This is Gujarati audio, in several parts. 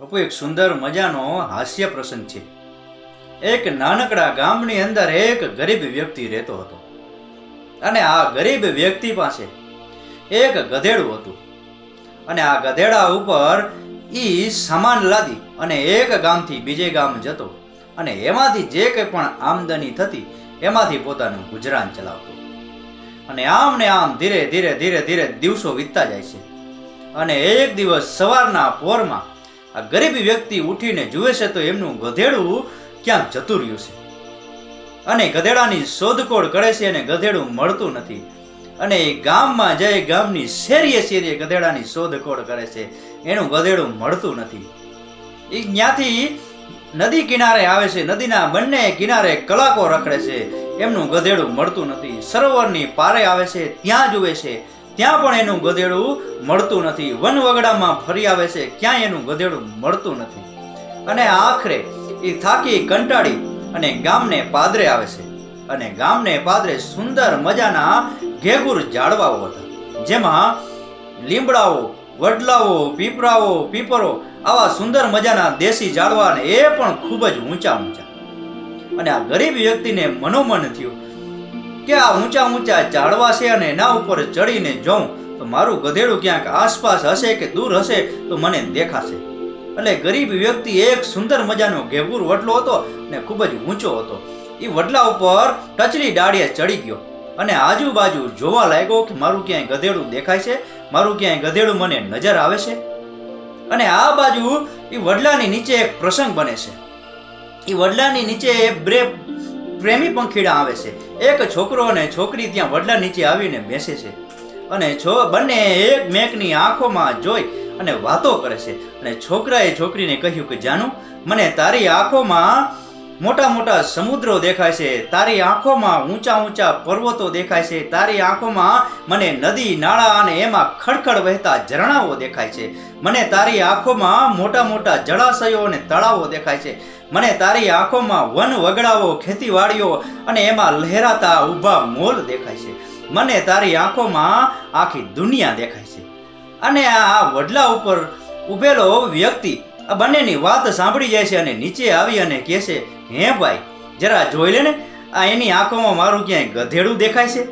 બાપુ એક સુંદર મજાનો હાસ્ય પ્રસંગ છે। એક નાનકડા ગામની અંદર એક ગરીબ વ્યક્તિ રહેતો હતો અને આ ગરીબ વ્યક્તિ પાસે એક ગધેડું હતું અને આ ગધેડા ઉપર ઈ સામાન લાદી અને એક ગામથી બીજે ગામ જતો અને એમાંથી જે કંઈ પણ આમદની થતી એમાંથી પોતાનું ગુજરાન ચલાવતો અને આમ ને આમ ધીરે ધીરે ધીરે ધીરે દિવસો વીતતા જાય છે અને એક દિવસ સવારના પોરમાં આ ગરીબ વ્યક્તિ ઉઠીને જુએ છે તો એમનું ગધેડું ક્યાંક જતું રહ્યું છે અને ગધેડાની શોધખોળ કરે છે અને ગધેડું મળતું નથી અને ગામમાં જઈ ગામની શેરીએ શેરીએ ગધેડાની શોધખોળ કરે છે, એનું ગધેડું મળતું નથી। એ ત્યાંથી નદી કિનારે આવે છે, નદીના બંને કિનારે કલાકો રખડે છે, એમનું ગધેડું મળતું નથી। સરોવરની પારે આવે છે, ત્યાં જુએ છે, ત્યાં પણ એનું ગધેડું મળતું નથી। વન વગડામાં ફરી આવે છે, ક્યાંય એનું ગધેડું મળતું નથી અને આખરે એ થાકી કંટાળી અને ગામને પાદરે આવે છે અને ગામને પાદરે સુંદર મજાના ઘેઘુર ઝાડવાઓ હતા, જેમાં લીમડાઓ, વડલાઓ, પીપરાઓ, પીપરો આવા સુંદર મજાના દેશી ઝાડવા અને એ પણ ખૂબ જ ઊંચા ઊંચા। અને આ ગરીબ વ્યક્તિને મનોમન થયું કે આ ઊંચા ઊંચા ઝાડવા છે અને એના ઉપર ચડીને જોઉં તો મારું ગધેડું ક્યાંક આસપાસ હશે કે દૂર હશે તો મને દેખાશે। એટલે ગરીબ વ્યક્તિ એક સુંદર મજાનો ઘેઘુર વડલો હતો ને ખૂબ જ ઊંચો હતો। એ વડલા ઉપર ટચલી ડાળીએ ચડી ગયો અને આજુબાજુ જોવા લાગ્યો કે મારું ક્યાંય ગધેડું દેખાય છે, મારું ક્યાંય ગધેડું મને નજર આવે છે। અને આ બાજુ એ વડલાની નીચે એક પ્રસંગ બને છે। એ વડલાની નીચે બે પ્રેમી પંખીડા આવે છે, એક છોકરો અને છોકરી ત્યાં વડલા નીચે આવીને બેસે છે અને બંને એક મેકની આંખોમાં જોઈ અને વાતો કરે છે। અને છોકરાએ છોકરીને કહ્યું કે જાનુ, મને તારી આંખોમાં મોટા મોટા સમુદ્રો દેખાય છે, તારી આંખોમાં ઊંચા ઊંચા પર્વતો દેખાય છે, તારી આંખોમાં મને નદી નાળા અને એમાં ખડખડ વહેતા ઝરણાઓ દેખાય છે, મને તારી આંખોમાં મોટા મોટા જળાશયો અને તળાવો દેખાય છે, મને તારી આંખોમાં વન વગડાઓ, ખેતીવાડીઓ અને એમાં લહેરાતા ઊભા મોલ દેખાય છે, મને તારી આંખોમાં આખી દુનિયા દેખાય છે। અને આ વડલા ઉપર ઉભેલો વ્યક્તિ આ બંનેની વાત સાંભળી જાય છે અને નીચે આવી અને કહે છે, હે ભાઈ, જરા જોઈ લે ને, આ એની આંખોમાં મારું ક્યાંય ગધેડું દેખાય છે।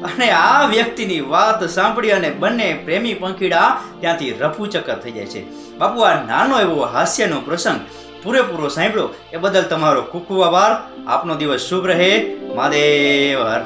અને આ વ્યક્તિની વાત સાંભળી અને બંને પ્રેમી પંખીડા ત્યાંથી રફુચક્કર થઈ જાય છે। બાપુ, આ નાનો એવો હાસ્યનો પ્રસંગ પૂરેપૂરો સાંભળ્યો એ બદલ તમારો ખૂબ ખૂબ આભાર। આપનો દિવસ શુભ રહે। મહાદેવ હર।